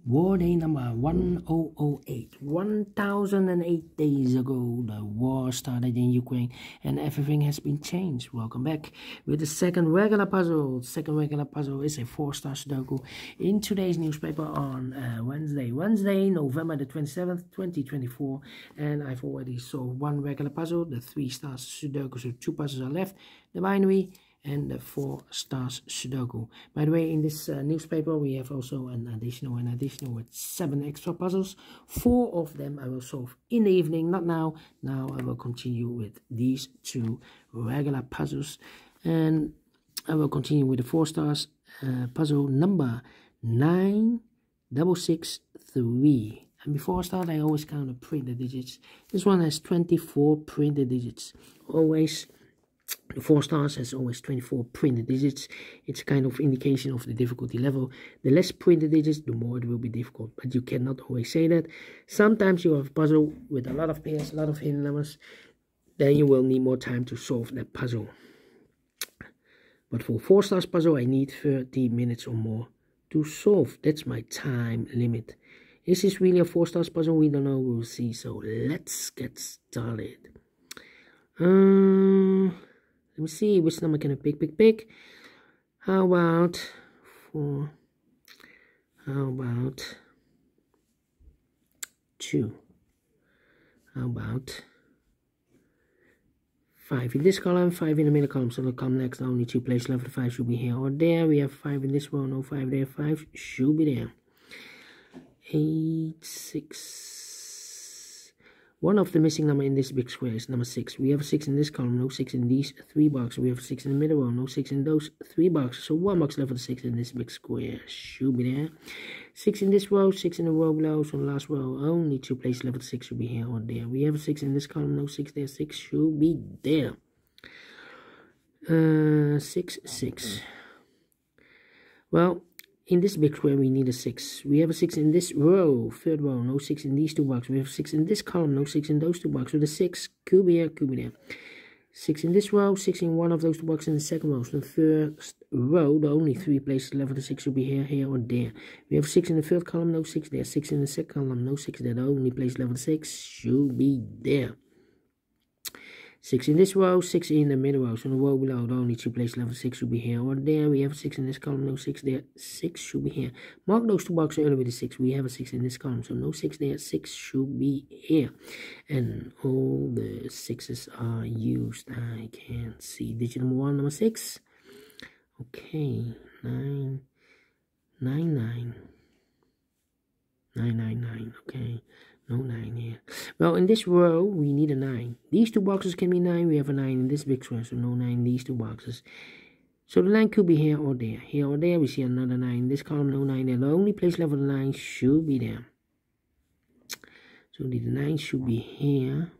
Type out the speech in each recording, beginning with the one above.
War day number 1008. 1008 days ago, the war started in Ukraine and everything has been changed. Welcome back with the second regular puzzle. Second regular puzzle is a 4-star Sudoku in today's newspaper on Wednesday, November the 27th, 2024. And I've already solved one regular puzzle, the 3-star Sudoku, so 2 puzzles are left. The binary and the 4 stars Sudoku. By the way, in this newspaper we have also an additional with 7 extra puzzles. 4 of them I will solve in the evening, not now. Now I will continue with these 2 regular puzzles, and I will continue with the 4 stars puzzle number 9663. And before I start, I always count the printed digits. This one has 24 printed digits. Always. The 4 stars has always 24 printed digits. It's a kind of indication of the difficulty level. The less printed digits, the more it will be difficult. But you cannot always say that. Sometimes you have a puzzle with a lot of pairs, a lot of hidden numbers. Then you will need more time to solve that puzzle. But for 4 stars puzzle, I need 30 minutes or more to solve. That's my time limit. Is this really a 4 stars puzzle? We don't know. We'll see. So let's get started. Let me see, which number can I pick? How about 4? How about 2? How about 5 in this column, 5 in the middle column? So they'll come next. Only 2 places left. The 5 should be here or there. We have 5 in this row, no 5 there. 5 should be there. 8, 6. One of the missing number in this big square is number 6. We have a 6 in this column, no 6 in these 3 boxes. We have a 6 in the middle row, no 6 in those 3 boxes. So 1 box left for the 6 in this big square. Should be there. 6 in this row, 6 in the row below. So the last row, only 2 places left for the 6 should be here or there. We have a 6 in this column, no 6 there. 6 should be there. 6, 6. Well, in this big square, we need a 6. We have a 6 in this row, 3rd row, no 6 in these 2 boxes. We have a 6 in this column, no 6 in those 2 boxes. So the 6 could be here, could be there. 6 in this row, 6 in one of those 2 boxes in the 2nd row. So the 1st row, the only 3 places left for the 6 should be here, here, or there. We have 6 in the 3rd column, no 6 there. 6 in the 2nd column, no 6 there. The only place left for the 6 should be there. 6 in this row, 6 in the middle row. So the row below, the only 2 places left for 6 should be here or there. We have a 6 in this column, no 6 there. 6 should be here. Mark those 2 boxes earlier with a 6. We have a 6 in this column, so no 6 there. 6 should be here. And all the 6s are used. I can't see. Digit number 1, number 6. Okay. 9, 9, 9. 9, 9, 9. Okay. No 9 here. Well, in this row, we need a 9. These 2 boxes can be 9. We have a 9 in this big square, so no 9 in these 2 boxes. So the 9 could be here or there. Here or there, we see another 9. In this column, no 9 there. The only place left for the 9 should be there. So the 9 should be here.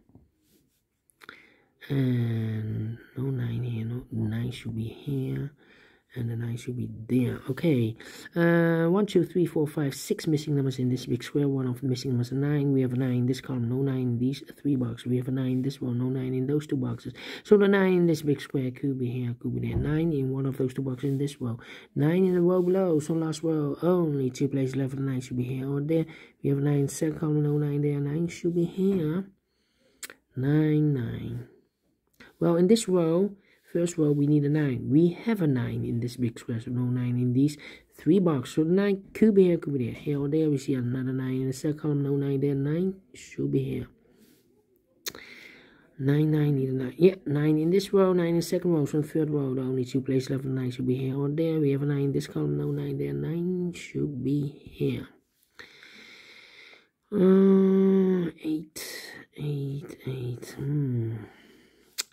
And no 9 here. No, the 9 should be here. And the 9 should be there. Okay. 1, 2, 3, 4, 5, 6 missing numbers in this big square. One of the missing numbers is 9. We have a 9 in this column. No 9 in these 3 boxes. We have a 9 in this one. No 9 in those 2 boxes. So the 9 in this big square could be here, could be there. 9 in one of those 2 boxes in this row. 9 in the row below. So last row, only 2 places left for the 9 should be here or there. We have a 9 in the 2nd column. No 9 there. 9 should be here. 9, 9. Well, in this row, 1st row, we need a 9. We have a 9 in this big square, so no 9 in these 3 boxes. So the 9 could be here, could be there. Here or there, we see another 9 in the 2nd column, no 9 there. 9 should be here. 9, 9, need a 9. Yeah, 9 in this row, 9 in the 2nd row. So the 3rd row, the only 2 places left for the 9 should be here or there. We have a 9 in this column, no 9 there. 9 should be here. 8, 8, 8.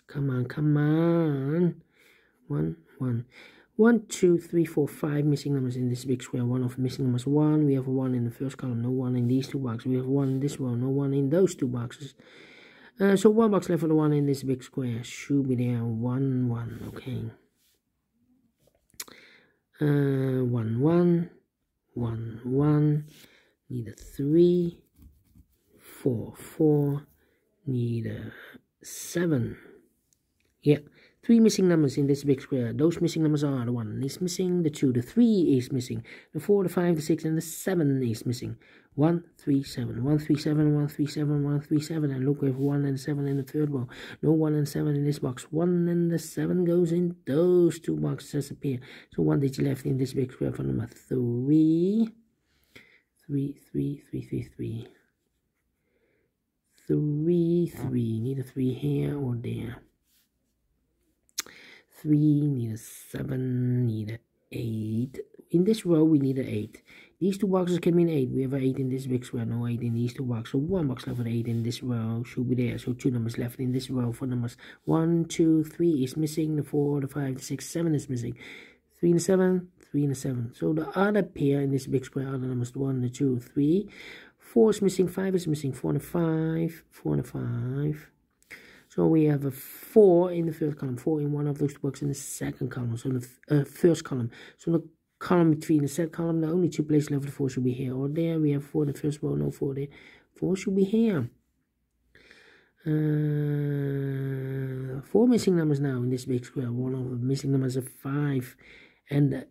Come on, come on. 1, 1. 1, 2, 3, 4, 5 missing numbers in this big square. One of the missing numbers 1. We have a 1 in the 1st column, no 1 in these 2 boxes. We have 1 in this row, no 1 in those 2 boxes. So 1 box left for the 1 in this big square. Should be there. 1, 1. Okay. 1, 1. 1, 1. Need a 3. 4, 4. Need a 7. Yeah, 3 missing numbers in this big square. Those missing numbers are the 1 is missing, the 2, the 3 is missing, the 4, the 5, the 6, and the 7 is missing. 1, 3, 7, 1, 3, 7, 1, 3, 7, 1, 3, 7, and look, we have 1 and 7 in the third row. No 1 and 7 in this box. 1 and the 7 goes in those two boxes as a pair. So 1 digit left in this big square for number 3. 3, 3, 3, 3, 3. 3, 3. Need a 3 here or there. 3, need a 7, need a 8. In this row, we need an 8. These two boxes can mean 8. We have an 8 in this big square, no 8 in these two boxes. So 1 box left with 8 in this row should be there. So 2 numbers left in this row for numbers 1, 2, 3 is missing. The 4, the 5, the 6, 7 is missing. 3 and a 7, 3 and a 7. So the other pair in this big square are the numbers 1, the 2, 3. 4 is missing, 5 is missing, 4 and a 5, 4 and a 5. So we have a 4 in the first column, 4 in one of those two boxes in the second column, so the first column. So the column between the second column, the only two places left, the 4 should be here or there. We have 4 in the first row, no 4 there. 4 should be here. 4 missing numbers now in this big square. One of the missing numbers is 5. And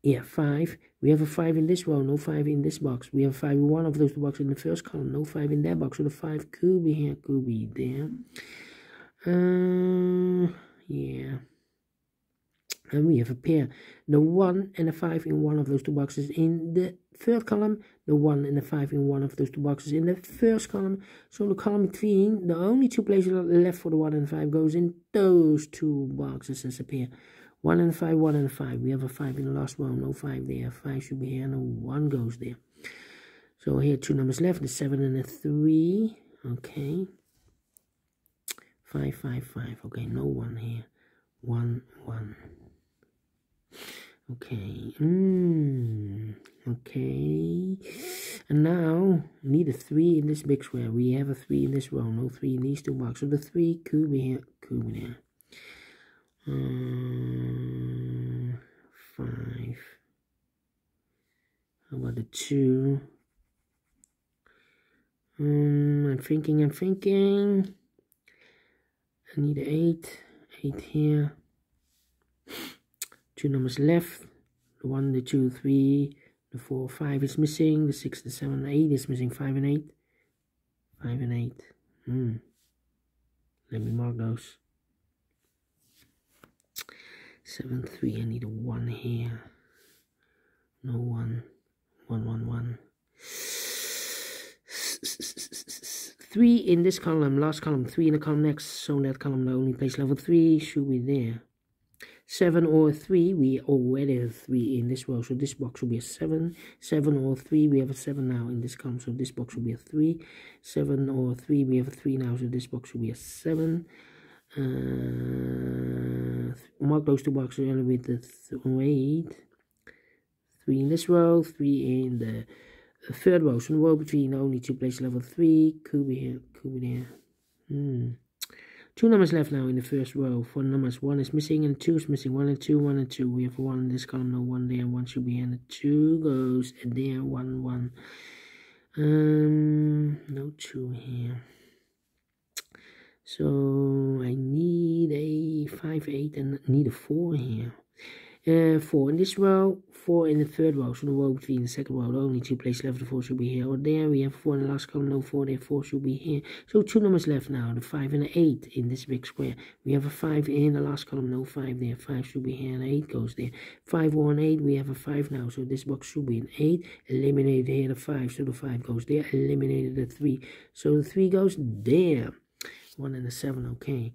5. We have a 5 in this row, no 5 in this box. We have 5 in one of those two boxes in the first column, no 5 in that box. So the 5 could be here, could be there. Yeah. And we have a pair. The 1 and the 5 in one of those two boxes in the third column. The 1 and the 5 in one of those two boxes in the first column. So the column between, the only two places left for the 1 and 5 goes in those two boxes as a pair. 1 and 5, 1 and 5. We have a 5 in the last row, no 5 there. 5 should be here, no 1 goes there. So here 2 numbers left, the 7 and the 3. Okay. 5, 5, 5. Okay, no 1 here. 1, 1. Okay. Okay. And now, need a 3 in this big square. We have a 3 in this row, no 3 in these two boxes. So the 3 could be here, could be there. 5. How about the 2? I'm thinking. I need an 8. 8 here. 2 numbers left. The 1, the 2, 3, the 4, 5 is missing. The 6, the 7, the 8 is missing. 5 and 8. 5 and 8. Let me mark those. 7, 3. I need a 1 here. No 1. 1, 1, 1. 3 in this column, last column, 3 in the column next, so that column, the only place level 3 should be there. 7 or 3, we already have 3 in this row, so this box will be a 7. 7 or 3, we have a 7 now in this column, so this box will be a 3. 7 or 3, we have a 3 now, so this box will be a 7. Mark those two boxes earlier with the 8. 3 in this row, 3 in the third row, so the row between only two places level 3, could be here, could be there. 2 numbers left now in the first row. For numbers 1 is missing and 2 is missing. 1 and 2, 1 and 2. We have 1 in this column, no 1 there. 1 should be here, and the 2 goes there. 1, 1. No 2 here. So I need a 5, 8, and need a 4 here. 4 in this row, 4 in the third row. So the row between the second row, the only two places left, the 4 should be here or there. We have 4 in the last column, no 4 there, 4 should be here. So 2 numbers left now, the 5 and the 8 in this big square. We have a 5 in the last column, no 5 there. 5 should be here and 8 goes there. 5 or an 8, we have a 5 now. So this box should be an 8. Eliminated here the 5, so the 5 goes there. Eliminated the 3, so the 3 goes there. 1 and a 7, okay.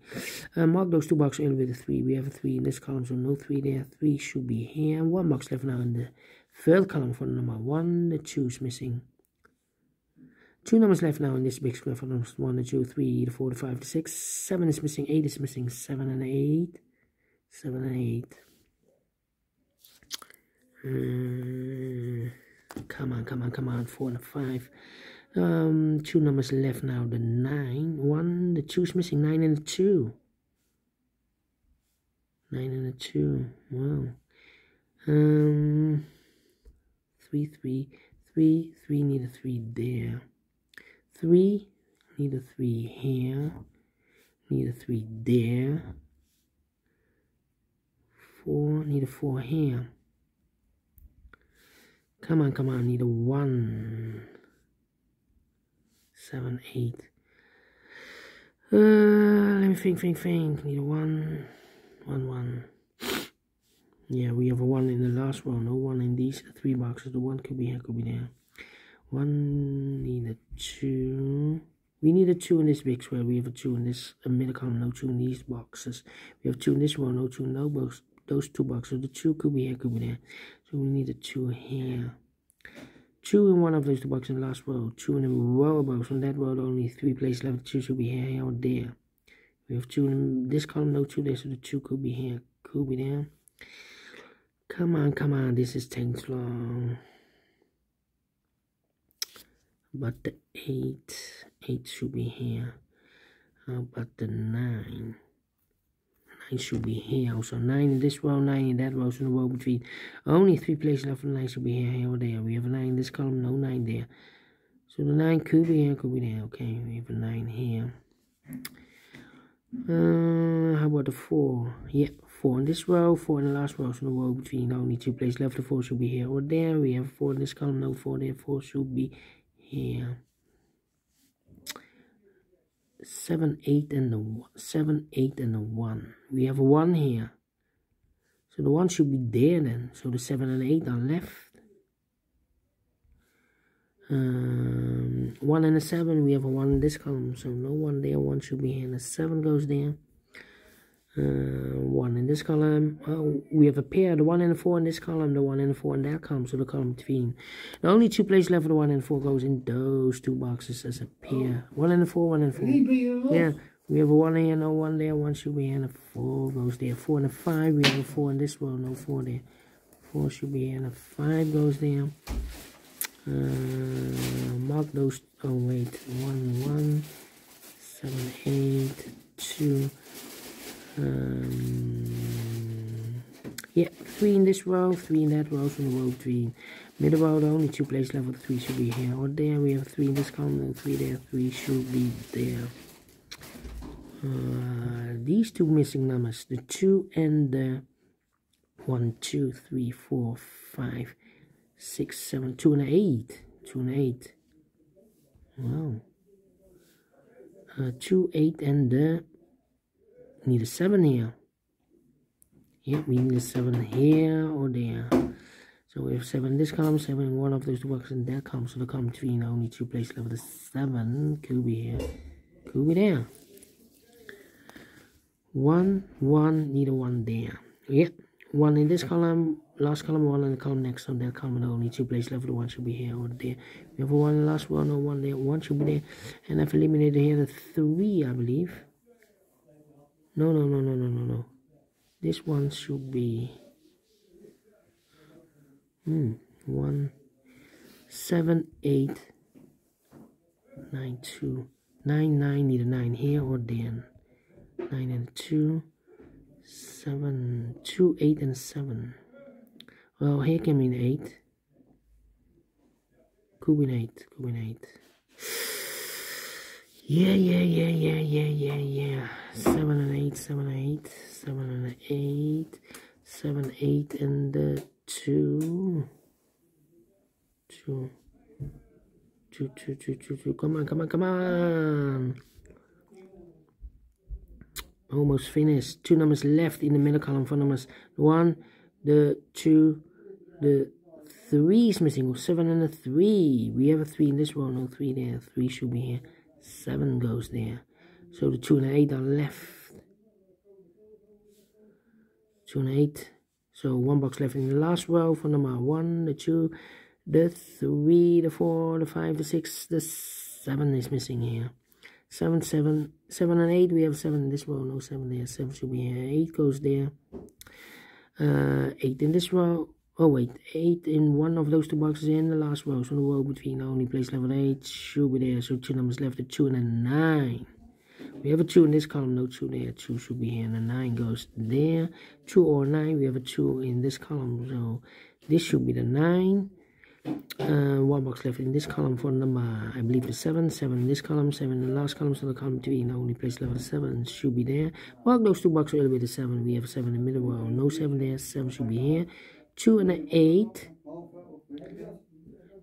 Mark those two boxes in with a 3. We have a 3 in this column, so no 3 there. 3 should be here. And 1 box left now in the third column for number 1. The 2 is missing. 2 numbers left now in this big square for numbers 1, the 2, 3, the 4, the 5, the 6. 7 is missing. 8 is missing. 7 and 8. 7 and 8. Come on. 4 and 5. 2 numbers left now, the 9, 1, the 2 is missing, 9 and the 2. 9 and the 2, wow. 3, 3, 3, 3, need a 3 there. 3, need a 3 here. Need a 3 there. 4, need a 4 here. Come on, need a 1. 7, 8. Let me think. Need a 1. 1. Yeah, we have a 1 in the last row. No 1 in these 3 boxes. The 1 could be here, could be there. 1, need a 2. We need a 2 in this big square. We have a 2 in this middle column. No 2 in these boxes. We have 2 in this row. No 2 in those 2 boxes. The 2 could be here, could be there. So we need a 2 here. 2 in one of those 2 boxes in the last row. 2 in a row above. So in that row, only 3 places left. The 2 should be here or there. We have 2 in this column. No 2 there. So the 2 could be here, could be there. Come on. This is takes long. But the 8 should be here. How about the 9? 9 should be here also. 9 in this row, 9 in that row. So in the row between only 3 places left. The 9 should be here or there. We have a 9 in this column, no 9 there. So the 9 could be here, could be there. Okay, we have a 9 here. How about the 4? Yeah, 4 in this row, 4 in the last row. So in the row between only 2 places left. The 4 should be here or there. We have 4 in this column, no 4 there. 4 should be here. 7, 8 and the 1. 7, 8 and the 1. We have a 1 here. So the 1 should be there then. So the 7 and 8 are left. 1 and a 7. We have a 1 in this column. So no 1 there. 1 should be here. And the 7 goes there. 1 in this column. We have a pair. The 1 and the 4 in this column. The 1 and the 4 in that column. So the column between. The only 2 places left for the 1 and 4 goes in those 2 boxes as a pair. 1 and the 4, 1 and 4. Yeah, we have a 1 here, no 1 there. 1 should be here, and a 4 goes there. 4 and a 5. We have a 4 in this row, no 4 there. 4 should be here, and a 5 goes there. Mark those. Oh wait, 1, 1, 7, 8, 2. Yeah, 3 in this row, 3 in that row, so in the row between middle row, the only 2 places left for the 3 should be here or there. We have 3 in this column and 3 there, 3 should be there. These 2 missing numbers, the 2 and the 1, 2, 3, 4, 5, 6, 7, 2 and 8, 2 and 8. Wow. 2, 8 and the need a 7 here. Yeah, we need a 7 here or there. So we have 7 in this column, 7 in one of those 2 boxes in that column. So the column between only 2 places left. The 7 could be here, could be there. 1, 1, need a 1 there. Yeah, 1 in this column, last column, 1 in the column next on that column. Only 2 places left. The 1 should be here or there. We have a 1 in the last one, no 1 there. 1 should be there. And I've eliminated here the 3, I believe. No. This one should be 1, 7, 8, 9, 2, 9, 9, need a 9 here or there. 9 and 2, 7, 2, 8 and 7. Well, here can be an 8. Could be an 8, could be an 8. Yeah. 7 and 8, 7 and 8, 7 and 8, 7, 8 and 2. 2. Come on. Almost finished. 2 numbers left in the middle column. 4 numbers. 1, the 2, the 3 is missing. 7 and a 3. We have a 3 in this row. No 3 there. 3 should be here. 7 goes there. So the 2 and the 8 are left. 2 and 8. So 1 box left in the last row for number 1, the 2, the 3, the 4, the 5, the 6, the 7 is missing here. 7 and 8. We have 7 in this row. No 7 there. 7 should be here. 8 goes there. 8 in this row. Oh wait, 8 in one of those 2 boxes in the last row. So the row between only place level 8 should be there. So 2 numbers left, a 2 and a 9. We have a 2 in this column, no 2 there. 2 should be here, and a 9 goes there. 2 or 9, we have a 2 in this column. So this should be the 9. One box left in this column for number, I believe it's 7. 7 in this column, 7 in the last column, so the column 3, now only place level 7 should be there. Mark those 2 boxes elevated 7. We have 7 in the middle row, no 7 there, 7 should be here. 2 and an 8.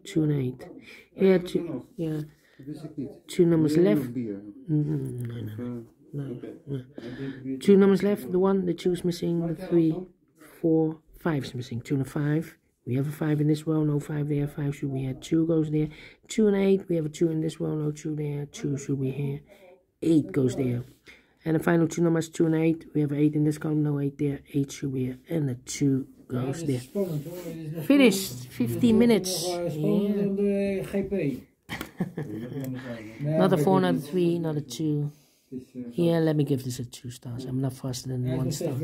2 and 8. Yeah, 2, yeah. 2 numbers left. No. 2 numbers left. The 1, the 2 is missing. The 3, 4, 5 is missing. 2 and a 5. We have a 5 in this row, no 5 there. 5 should be here. 2 goes there. 2 and 8. We have a 2 in this row, no 2 there. 2 should be here. 8 goes there. And the final 2 numbers, 2 and 8. We have 8 in this column, no 8 there. 8 should be here. And the 2 goes there. Finished. 15 minutes. Yeah. Not a 4, not a 3, not a 2. Yeah, let me give this a 2 stars. I'm not faster than 1 star.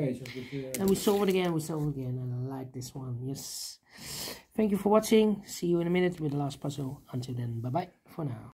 And we solve it again, and I like this one. Yes. Thank you for watching. See you in a minute with the last puzzle. Until then, bye-bye for now.